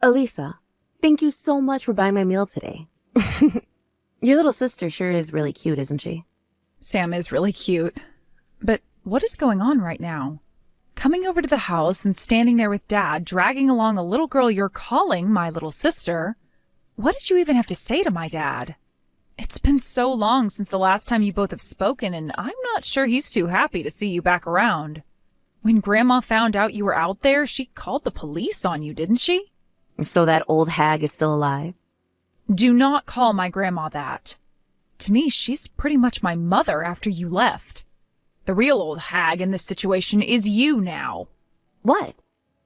Elisa, thank you so much for buying my meal today. Your little sister sure is really cute, isn't she? Sam is really cute. But what is going on right now? Coming over to the house and standing there with Dad, dragging along a little girl you're calling my little sister. What did you even have to say to my dad? It's been so long since the last time you both have spoken, and I'm not sure he's too happy to see you back around. When Grandma found out you were out there, she called the police on you, didn't she? So that old hag is still alive? Do not call my grandma that. To me, she's pretty much my mother after you left. The real old hag in this situation is you now. What?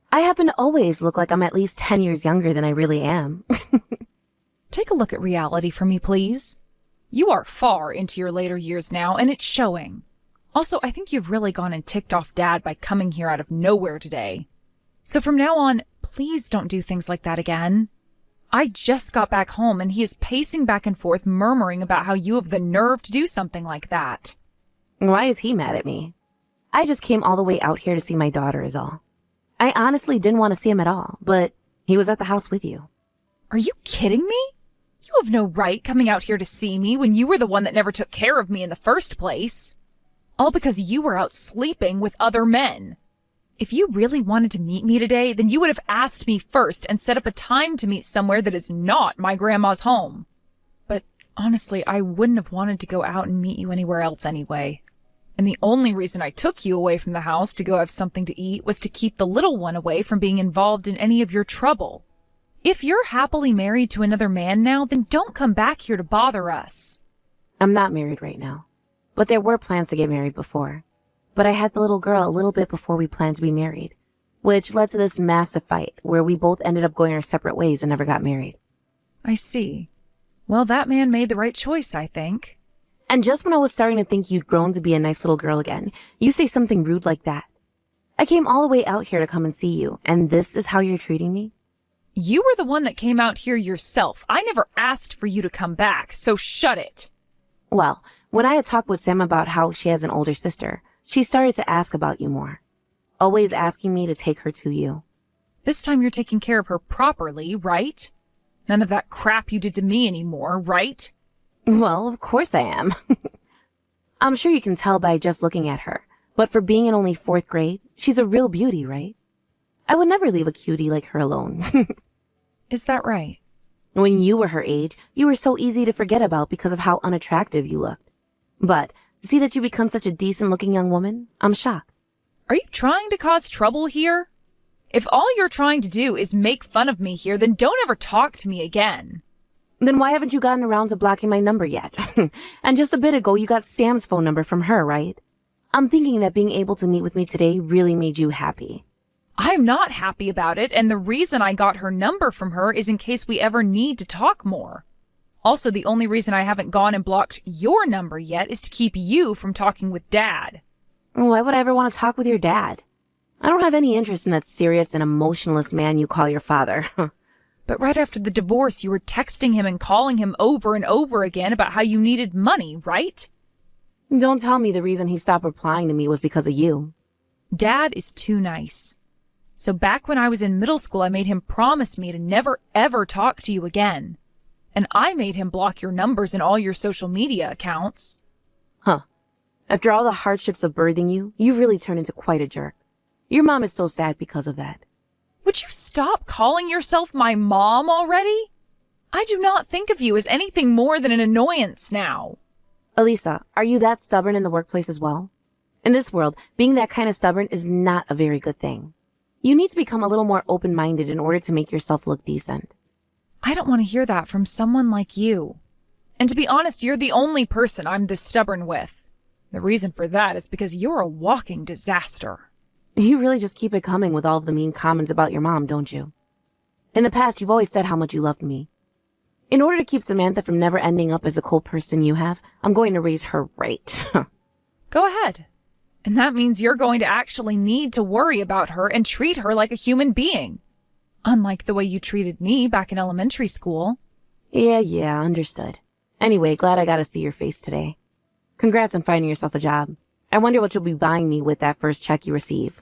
I happen to always look like I'm at least 10 years younger than I really am. Take a look at reality for me, please. You are far into your later years now, and it's showing. Also, I think you've really gone and ticked off Dad by coming here out of nowhere today. So from now on, please don't do things like that again. I just got back home, and he is pacing back and forth, murmuring about how you have the nerve to do something like that. Why is he mad at me? I just came all the way out here to see my daughter is all. I honestly didn't want to see him at all, but he was at the house with you. Are you kidding me? You have no right coming out here to see me when you were the one that never took care of me in the first place. All because you were out sleeping with other men. If you really wanted to meet me today, then you would have asked me first and set up a time to meet somewhere that is not my grandma's home. But honestly, I wouldn't have wanted to go out and meet you anywhere else anyway. And the only reason I took you away from the house to go have something to eat was to keep the little one away from being involved in any of your trouble. If you're happily married to another man now, then don't come back here to bother us. I'm not married right now, but there were plans to get married before. But I had the little girl a little bit before we planned to be married, which led to this massive fight where we both ended up going our separate ways and never got married. I see. Well, that man made the right choice, I think. And just when I was starting to think you'd grown to be a nice little girl again, you say something rude like that. I came all the way out here to come and see you, and this is how you're treating me? You were the one that came out here yourself. I never asked for you to come back, so shut it. Well, when I had talked with Sam about how she has an older sister, she started to ask about you more. Always asking me to take her to you. This time you're taking care of her properly, right? None of that crap you did to me anymore, right? Well, of course I am. I'm sure you can tell by just looking at her, but for being in only 4th grade, she's a real beauty, right? I would never leave a cutie like her alone. Is that right? When you were her age, you were so easy to forget about because of how unattractive you looked. But to see that you become such a decent-looking young woman, I'm shocked. Are you trying to cause trouble here? If all you're trying to do is make fun of me here, then don't ever talk to me again. Then why haven't you gotten around to blocking my number yet? And just a bit ago, you got Sam's phone number from her, right? I'm thinking that being able to meet with me today really made you happy. I'm not happy about it, and the reason I got her number from her is in case we ever need to talk more. Also, the only reason I haven't gone and blocked your number yet is to keep you from talking with Dad. Why would I ever want to talk with your dad? I don't have any interest in that serious and emotionless man you call your father. But right after the divorce, you were texting him and calling him over and over again about how you needed money, right? Don't tell me the reason he stopped replying to me was because of you. Dad is too nice. So back when I was in middle school, I made him promise me to never ever talk to you again. And I made him block your numbers and all your social media accounts. Huh. After all the hardships of birthing you, you've really turned into quite a jerk. Your mom is so sad because of that. Would you stop calling yourself my mom already? I do not think of you as anything more than an annoyance now. Elisa, are you that stubborn in the workplace as well? In this world, being that kind of stubborn is not a very good thing. You need to become a little more open-minded in order to make yourself look decent. I don't want to hear that from someone like you. And to be honest, you're the only person I'm this stubborn with. The reason for that is because you're a walking disaster. You really just keep it coming with all of the mean comments about your mom, don't you? In the past, you've always said how much you loved me. In order to keep Samantha from never ending up as the cold person you have, I'm going to raise her right. Go ahead. And that means you're going to actually need to worry about her and treat her like a human being. Unlike the way you treated me back in elementary school. Yeah, understood. Anyway, glad I got to see your face today. Congrats on finding yourself a job. I wonder what you'll be buying me with that first check you receive.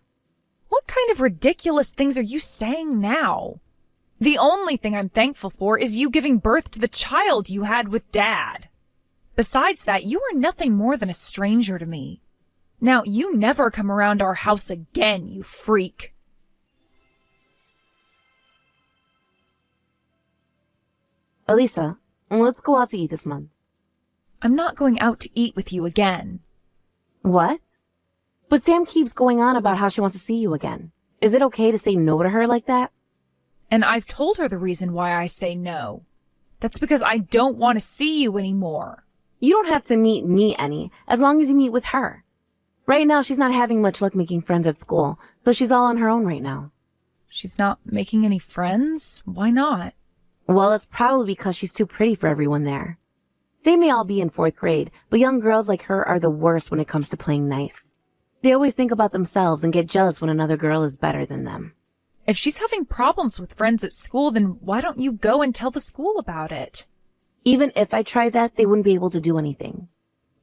What kind of ridiculous things are you saying now? The only thing I'm thankful for is you giving birth to the child you had with Dad. Besides that, you are nothing more than a stranger to me. Now, you never come around our house again, you freak. Elisa, let's go out to eat this month. I'm not going out to eat with you again. What? But Sam keeps going on about how she wants to see you again. Is it okay to say no to her like that? And I've told her the reason why I say no. That's because I don't want to see you anymore. You don't have to meet me any, as long as you meet with her. Right now, she's not having much luck making friends at school, so she's all on her own right now. She's not making any friends? Why not? Well, it's probably because she's too pretty for everyone there. They may all be in 4th grade, but young girls like her are the worst when it comes to playing nice. They always think about themselves and get jealous when another girl is better than them. If she's having problems with friends at school, then why don't you go and tell the school about it? Even if I tried that, they wouldn't be able to do anything.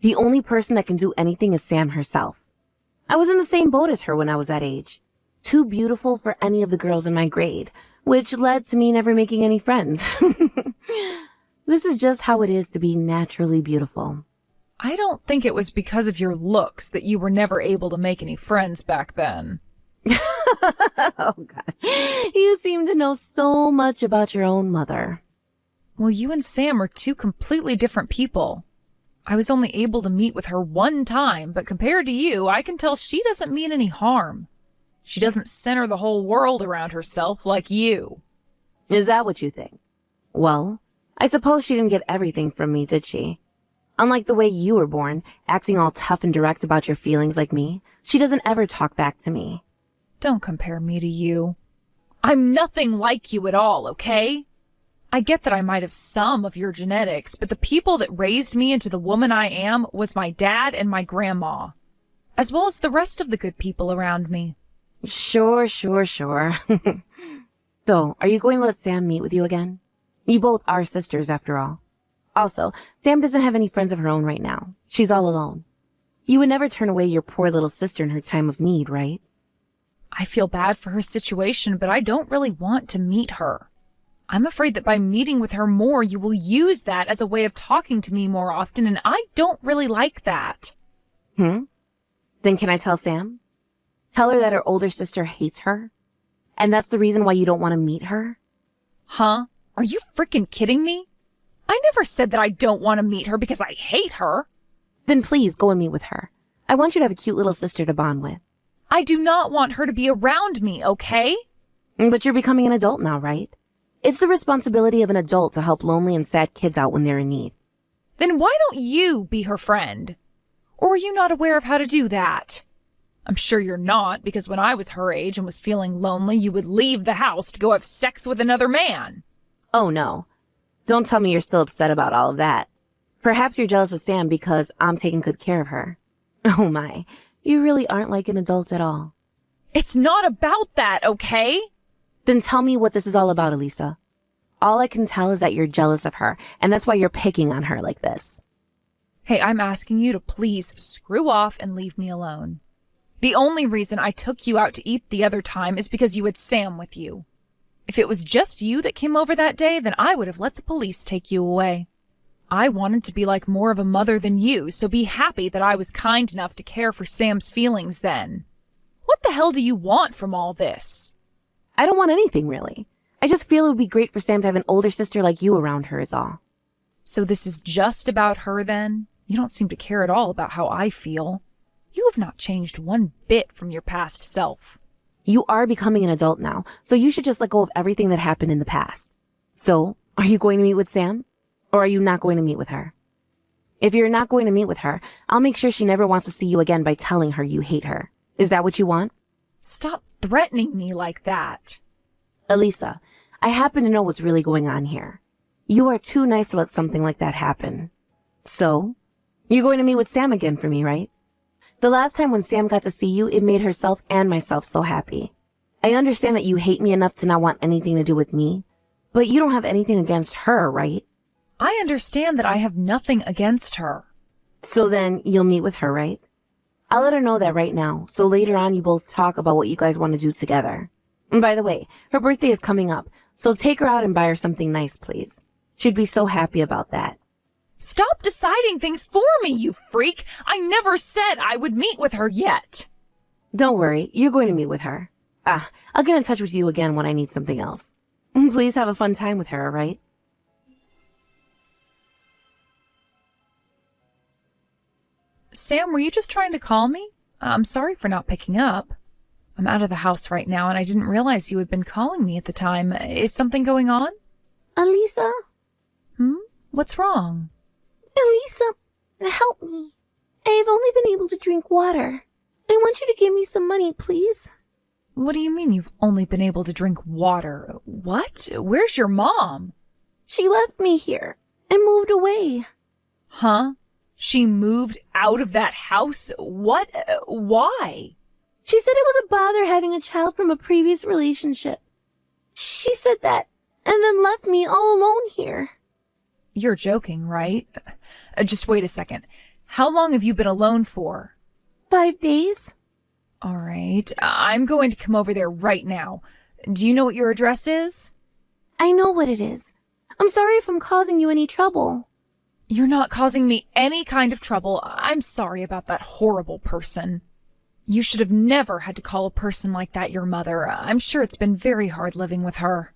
The only person that can do anything is Sam herself. I was in the same boat as her when I was that age. Too beautiful for any of the girls in my grade, which led to me never making any friends. This is just how it is to be naturally beautiful. I don't think it was because of your looks that you were never able to make any friends back then. Oh, God. You seem to know so much about your own mother. Well, you and Sam are two completely different people. I was only able to meet with her one time, but compared to you, I can tell she doesn't mean any harm. She doesn't center the whole world around herself like you. Is that what you think? Well, I suppose she didn't get everything from me, did she? Unlike the way you were born, acting all tough and direct about your feelings like me, she doesn't ever talk back to me. Don't compare me to you. I'm nothing like you at all, okay? I get that I might have some of your genetics, but the people that raised me into the woman I am was my dad and my grandma, as well as the rest of the good people around me. Sure. So, are you going to let Sam meet with you again? You both are sisters, after all. Also, Sam doesn't have any friends of her own right now. She's all alone. You would never turn away your poor little sister in her time of need, right? I feel bad for her situation, but I don't really want to meet her. I'm afraid that by meeting with her more, you will use that as a way of talking to me more often, and I don't really like that. Then can I tell Sam? Tell her that her older sister hates her? And that's the reason why you don't want to meet her? Huh? Are you freaking kidding me? I never said that I don't want to meet her because I hate her. Then please go and meet with her. I want you to have a cute little sister to bond with. I do not want her to be around me, okay? But you're becoming an adult now, right? It's the responsibility of an adult to help lonely and sad kids out when they're in need. Then why don't you be her friend? Or are you not aware of how to do that? I'm sure you're not, because when I was her age and was feeling lonely, you would leave the house to go have sex with another man. Oh, no. Don't tell me you're still upset about all of that. Perhaps you're jealous of Sam because I'm taking good care of her. Oh my, you really aren't like an adult at all. It's not about that, okay? Then tell me what this is all about, Elisa. All I can tell is that you're jealous of her, and that's why you're picking on her like this. Hey, I'm asking you to please screw off and leave me alone. The only reason I took you out to eat the other time is because you had Sam with you. If it was just you that came over that day, then I would have let the police take you away. I wanted to be like more of a mother than you, so be happy that I was kind enough to care for Sam's feelings then. What the hell do you want from all this? I don't want anything, really. I just feel it would be great for Sam to have an older sister like you around her is all. So this is just about her then? You don't seem to care at all about how I feel. You have not changed one bit from your past self. You are becoming an adult now, so you should just let go of everything that happened in the past. So, are you going to meet with Sam? Or are you not going to meet with her? If you're not going to meet with her, I'll make sure she never wants to see you again by telling her you hate her. Is that what you want? Stop threatening me like that. Elisa, I happen to know what's really going on here. You are too nice to let something like that happen. So, you're going to meet with Sam again for me, right? The last time when Sam got to see you, it made herself and myself so happy. I understand that you hate me enough to not want anything to do with me, but you don't have anything against her, right? I understand that I have nothing against her. So then you'll meet with her, right? I'll let her know that right now, so later on you both talk about what you guys want to do together. And by the way, her birthday is coming up, So take her out and buy her something nice, please. She'd be so happy about that. Stop deciding things for me, you freak! I never said I would meet with her yet. Don't worry, you're going to meet with her. I'll get in touch with you again when I need something else. Please have a fun time with her, alright? Sam, were you just trying to call me? I'm sorry for not picking up. I'm out of the house right now, and I didn't realize you had been calling me at the time. Is something going on? Elisa? What's wrong? Elisa, help me. I've only been able to drink water. I want you to give me some money, please. What do you mean you've only been able to drink water? What? Where's your mom? She left me here and moved away. Huh? She moved out of that house? What? Why? She said it was a bother having a child from a previous relationship. She said that and then left me all alone here. You're joking, right? Just wait a second. How long have you been alone for? 5 days. All right. I'm going to come over there right now. Do you know what your address is? I know what it is. I'm sorry if I'm causing you any trouble. You're not causing me any kind of trouble. I'm sorry about that horrible person. You should have never had to call a person like that your mother. I'm sure it's been very hard living with her.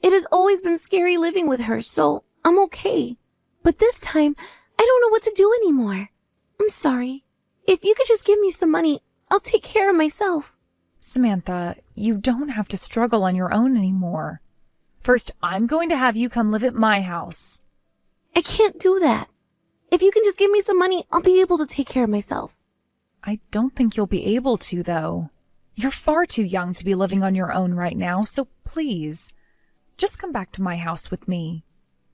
It has always been scary living with her, so I'm okay. But this time, I don't know what to do anymore. I'm sorry. If you could just give me some money, I'll take care of myself. Samantha, you don't have to struggle on your own anymore. First, I'm going to have you come live at my house. I can't do that. If you can just give me some money, I'll be able to take care of myself. I don't think you'll be able to, though. You're far too young to be living on your own right now, so please, just come back to my house with me.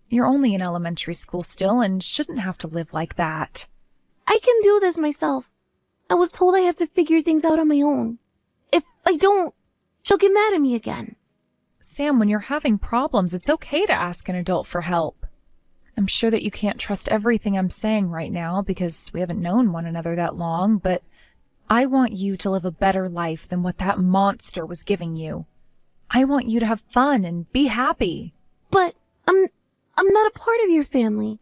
You're only in elementary school still and shouldn't have to live like that. I can do this myself. I was told I have to figure things out on my own. If I don't, she'll get mad at me again. Sam, when you're having problems, it's okay to ask an adult for help. I'm sure that you can't trust everything I'm saying right now because we haven't known one another that long, but I want you to live a better life than what that monster was giving you. I want you to have fun and be happy. But I'm not a part of your family.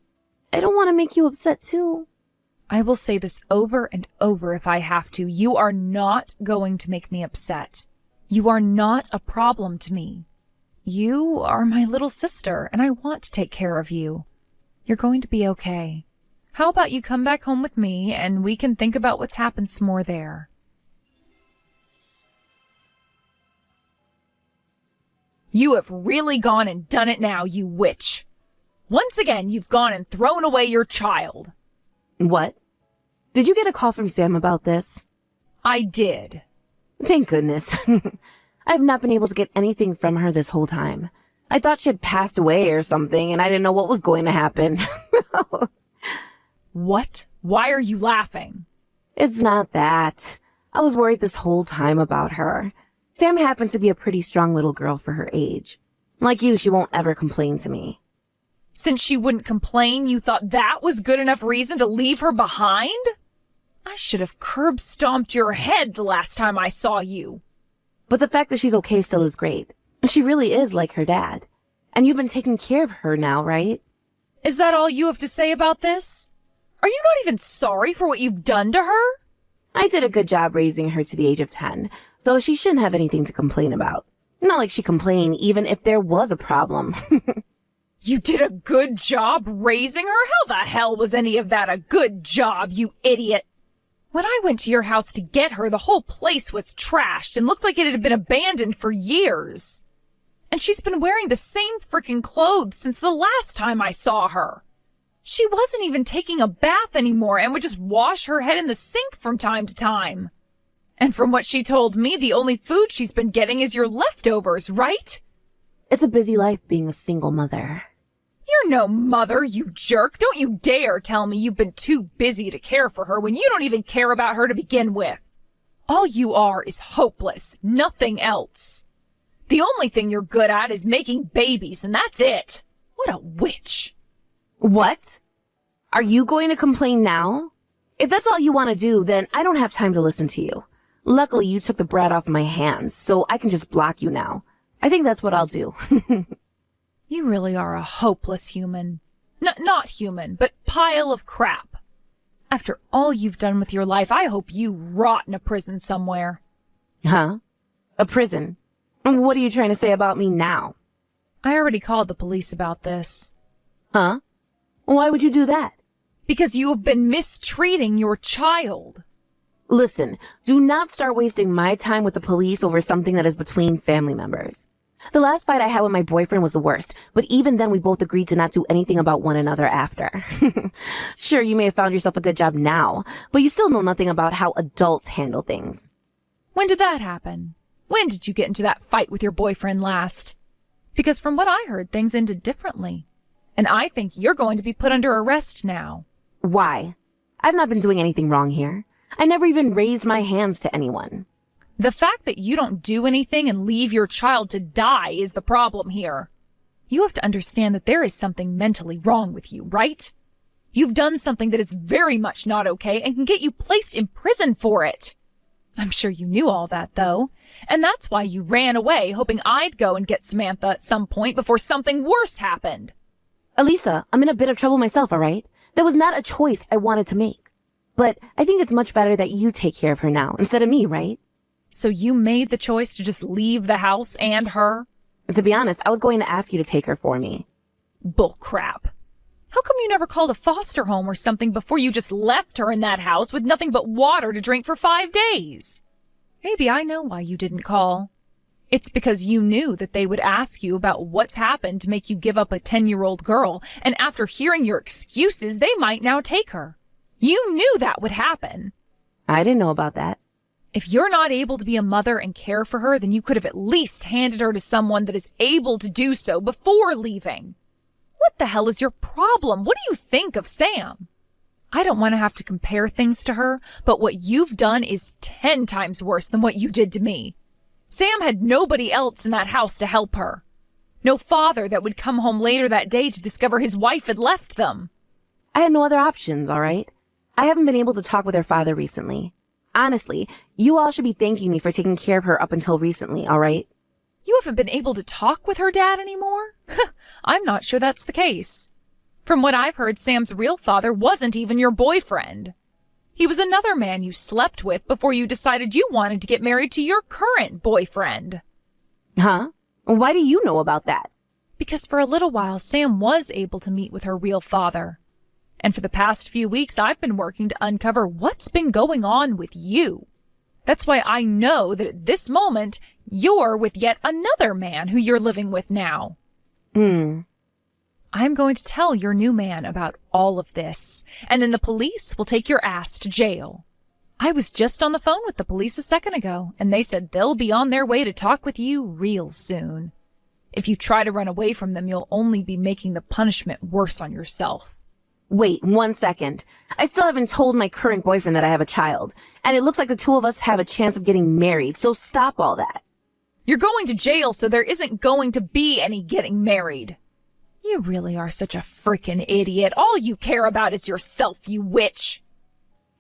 I don't want to make you upset too. I will say this over and over if I have to. You are not going to make me upset. You are not a problem to me. You are my little sister, and I want to take care of you. You're going to be okay. How about you come back home with me, and we can think about what's happened some more there. You have really gone and done it now, you witch. Once again, you've gone and thrown away your child. What? Did you get a call from Sam about this? I did. Thank goodness. I've not been able to get anything from her this whole time. I thought she had passed away or something, and I didn't know what was going to happen. What? Why are you laughing? It's not that. I was worried this whole time about her. Sam happens to be a pretty strong little girl for her age. Like you, she won't ever complain to me. Since she wouldn't complain, you thought that was good enough reason to leave her behind? I should have curb-stomped your head the last time I saw you. But the fact that she's okay still is great. She really is like her dad. And you've been taking care of her now, right? Is that all you have to say about this? Are you not even sorry for what you've done to her? I did a good job raising her to the age of 10, so she shouldn't have anything to complain about. Not like she complained even if there was a problem. You did a good job raising her? How the hell was any of that a good job, you idiot? When I went to your house to get her, the whole place was trashed and looked like it had been abandoned for years. And she's been wearing the same frickin' clothes since the last time I saw her. She wasn't even taking a bath anymore and would just wash her head in the sink from time to time. And from what she told me, the only food she's been getting is your leftovers, right? It's a busy life being a single mother. You're no mother, you jerk. Don't you dare tell me you've been too busy to care for her when you don't even care about her to begin with. All you are is hopeless, nothing else. The only thing you're good at is making babies, and that's it. What a witch. What? Are you going to complain now? If that's all you want to do, then I don't have time to listen to you. Luckily, you took the brat off my hands, so I can just block you now. I think that's what I'll do. You really are a hopeless human. Not human, but pile of crap. After all you've done with your life, I hope you rot in a prison somewhere. Huh? A prison? What are you trying to say about me now? I already called the police about this. Huh? Why would you do that? Because you have been mistreating your child. Listen, do not start wasting my time with the police over something that is between family members. The last fight I had with my boyfriend was the worst, but even then we both agreed to not do anything about one another after. Sure, you may have found yourself a good job now, but you still know nothing about how adults handle things. When did that happen? When did you get into that fight with your boyfriend last? Because from what I heard, things ended differently. And I think you're going to be put under arrest now. Why? I've not been doing anything wrong here. I never even raised my hands to anyone. The fact that you don't do anything and leave your child to die is the problem here. You have to understand that there is something mentally wrong with you, right? You've done something that is very much not okay and can get you placed in prison for it. I'm sure you knew all that, though. And that's why you ran away, hoping I'd go and get Samantha at some point before something worse happened. Elisa, I'm in a bit of trouble myself, all right? That was not a choice I wanted to make. But I think it's much better that you take care of her now instead of me, right? So you made the choice to just leave the house and her? And to be honest, I was going to ask you to take her for me. Bullcrap. How come you never called a foster home or something before you just left her in that house with nothing but water to drink for 5 days? Maybe I know why you didn't call. It's because you knew that they would ask you about what's happened to make you give up a 10-year-old girl, and after hearing your excuses, they might now take her. You knew that would happen. I didn't know about that. If you're not able to be a mother and care for her, then you could have at least handed her to someone that is able to do so before leaving. What the hell is your problem? What do you think of Sam? I don't want to have to compare things to her, but what you've done is 10 times worse than what you did to me. Sam had nobody else in that house to help her. No father that would come home later that day to discover his wife had left them. I had no other options, all right? I haven't been able to talk with her father recently. Honestly, you all should be thanking me for taking care of her up until recently, all right? You haven't been able to talk with her dad anymore? I'm not sure that's the case. From what I've heard, Sam's real father wasn't even your boyfriend. He was another man you slept with before you decided you wanted to get married to your current boyfriend. Huh? Why do you know about that? Because for a little while, Sam was able to meet with her real father. And for the past few weeks, I've been working to uncover what's been going on with you. That's why I know that at this moment, you're with yet another man who you're living with now. I'm going to tell your new man about all of this, and then the police will take your ass to jail. I was just on the phone with the police a second ago, and they said they'll be on their way to talk with you real soon. If you try to run away from them, you'll only be making the punishment worse on yourself. Wait 1 second. I still haven't told my current boyfriend that I have a child, and it looks like the two of us have a chance of getting married, so stop all that. You're going to jail, so there isn't going to be any getting married. You really are such a frickin' idiot. All you care about is yourself, you witch.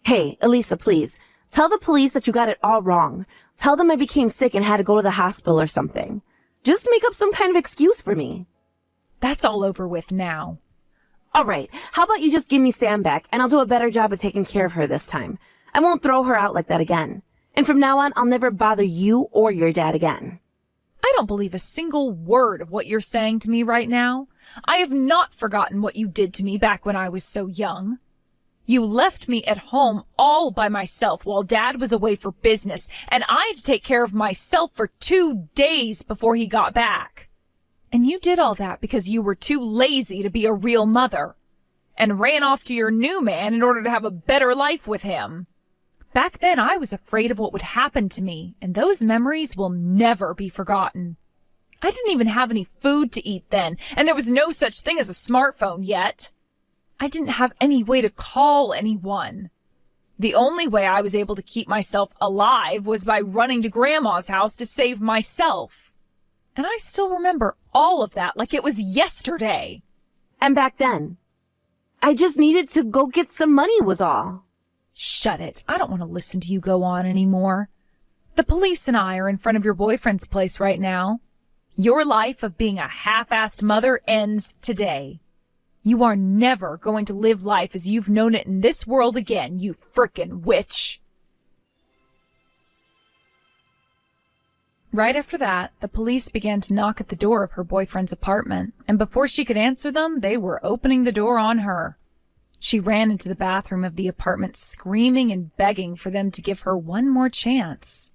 Hey, Elisa, please. Tell the police that you got it all wrong. Tell them I became sick and had to go to the hospital or something. Just make up some kind of excuse for me. That's all over with now. All right, how about you just give me Sam back, and I'll do a better job of taking care of her this time. I won't throw her out like that again. And from now on, I'll never bother you or your dad again. I don't believe a single word of what you're saying to me right now. I have not forgotten what you did to me back when I was so young. You left me at home all by myself while Dad was away for business, and I had to take care of myself for 2 days before he got back. And you did all that because you were too lazy to be a real mother, and ran off to your new man in order to have a better life with him. Back then, I was afraid of what would happen to me, and those memories will never be forgotten. I didn't even have any food to eat then, and there was no such thing as a smartphone yet. I didn't have any way to call anyone. The only way I was able to keep myself alive was by running to Grandma's house to save myself. And I still remember all of that like it was yesterday. And back then, I just needed to go get some money was all. Shut it. I don't want to listen to you go on anymore. The police and I are in front of your boyfriend's place right now. Your life of being a half-assed mother ends today. You are never going to live life as you've known it in this world again, you frickin' witch. Right after that, the police began to knock at the door of her boyfriend's apartment, and before she could answer them, they were opening the door on her. She ran into the bathroom of the apartment screaming and begging for them to give her one more chance.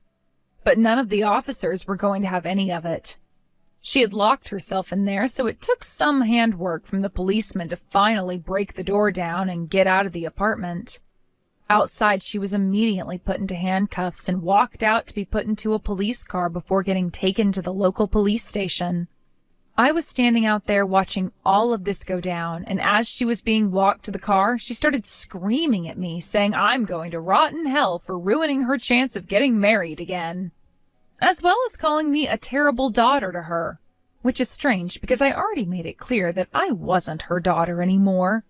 But none of the officers were going to have any of it. She had locked herself in there, so it took some handwork from the policeman to finally break the door down and get out of the apartment. Outside, she was immediately put into handcuffs and walked out to be put into a police car before getting taken to the local police station. I was standing out there watching all of this go down, and as she was being walked to the car, she started screaming at me, saying I'm going to rot in hell for ruining her chance of getting married again, as well as calling me a terrible daughter to her, which is strange because I already made it clear that I wasn't her daughter anymore.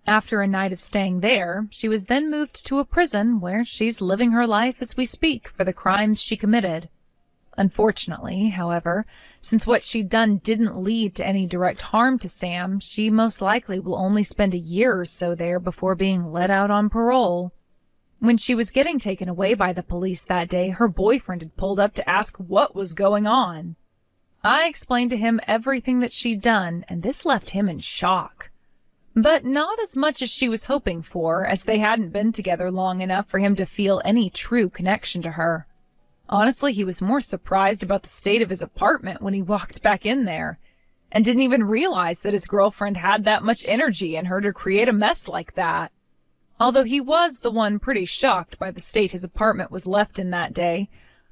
After a night of staying there, she was then moved to a prison where she's living her life as we speak for the crimes she committed. Unfortunately, however, since what she'd done didn't lead to any direct harm to Sam, she most likely will only spend a year or so there before being let out on parole. When she was getting taken away by the police that day, her boyfriend had pulled up to ask what was going on. I explained to him everything that she'd done, and this left him in shock. But not as much as she was hoping for, as they hadn't been together long enough for him to feel any true connection to her. Honestly, he was more surprised about the state of his apartment when he walked back in there, and didn't even realize that his girlfriend had that much energy in her to create a mess like that. Although he was the one pretty shocked by the state his apartment was left in that day,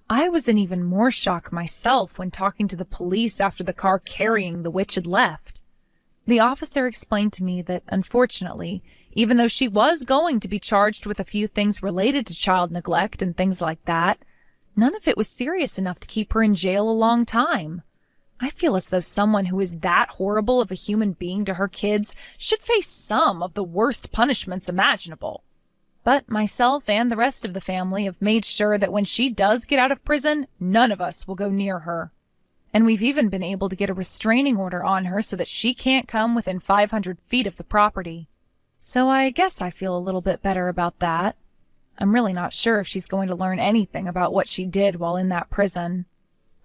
I was in even more shock myself when talking to the police after the car carrying the witch had left. The officer explained to me that, unfortunately, even though she was going to be charged with a few things related to child neglect and things like that, none of it was serious enough to keep her in jail a long time. I feel as though someone who is that horrible of a human being to her kids should face some of the worst punishments imaginable. But myself and the rest of the family have made sure that when she does get out of prison, none of us will go near her. And we've even been able to get a restraining order on her so that she can't come within 500 feet of the property. So I guess I feel a little bit better about that. I'm really not sure if she's going to learn anything about what she did while in that prison.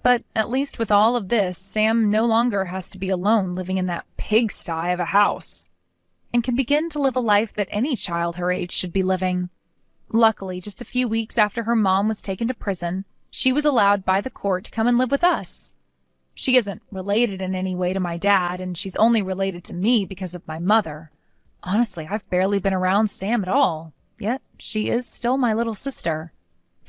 But at least with all of this, Sam no longer has to be alone living in that pigsty of a house, and can begin to live a life that any child her age should be living. Luckily, just a few weeks after her mom was taken to prison, she was allowed by the court to come and live with us. She isn't related in any way to my dad, and she's only related to me because of my mother. Honestly, I've barely been around Sam at all, yet she is still my little sister.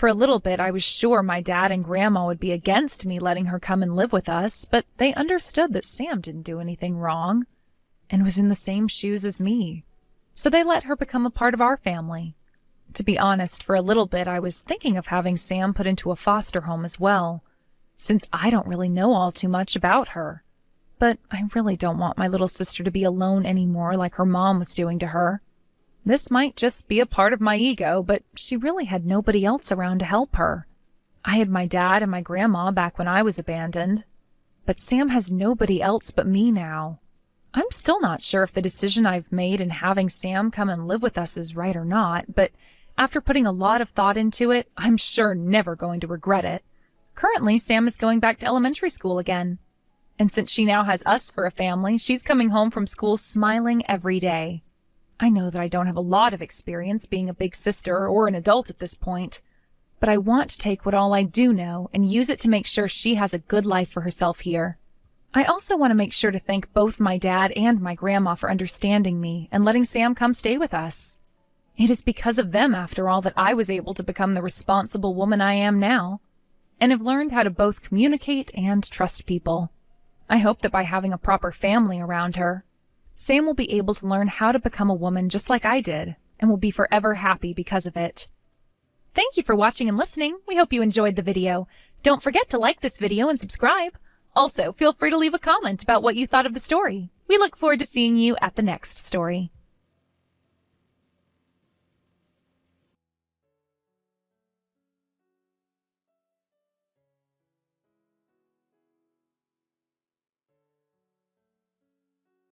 For a little bit, I was sure my dad and grandma would be against me letting her come and live with us, but they understood that Sam didn't do anything wrong and was in the same shoes as me. So they let her become a part of our family. To be honest, for a little bit, I was thinking of having Sam put into a foster home as well, since I don't really know all too much about her. But I really don't want my little sister to be alone anymore like her mom was doing to her. This might just be a part of my ego, but she really had nobody else around to help her. I had my dad and my grandma back when I was abandoned, but Sam has nobody else but me now. I'm still not sure if the decision I've made in having Sam come and live with us is right or not, but after putting a lot of thought into it, I'm sure never going to regret it. Currently, Sam is going back to elementary school again. And since she now has us for a family, she's coming home from school smiling every day. I know that I don't have a lot of experience being a big sister or an adult at this point, but I want to take what all I do know and use it to make sure she has a good life for herself here. I also want to make sure to thank both my dad and my grandma for understanding me and letting Sam come stay with us. It is because of them, after all, that I was able to become the responsible woman I am now, and have learned how to both communicate and trust people. I hope that by having a proper family around her, Sam will be able to learn how to become a woman just like I did, and will be forever happy because of it. Thank you for watching and listening. We hope you enjoyed the video. Don't forget to like this video and subscribe. Also, feel free to leave a comment about what you thought of the story. We look forward to seeing you at the next story.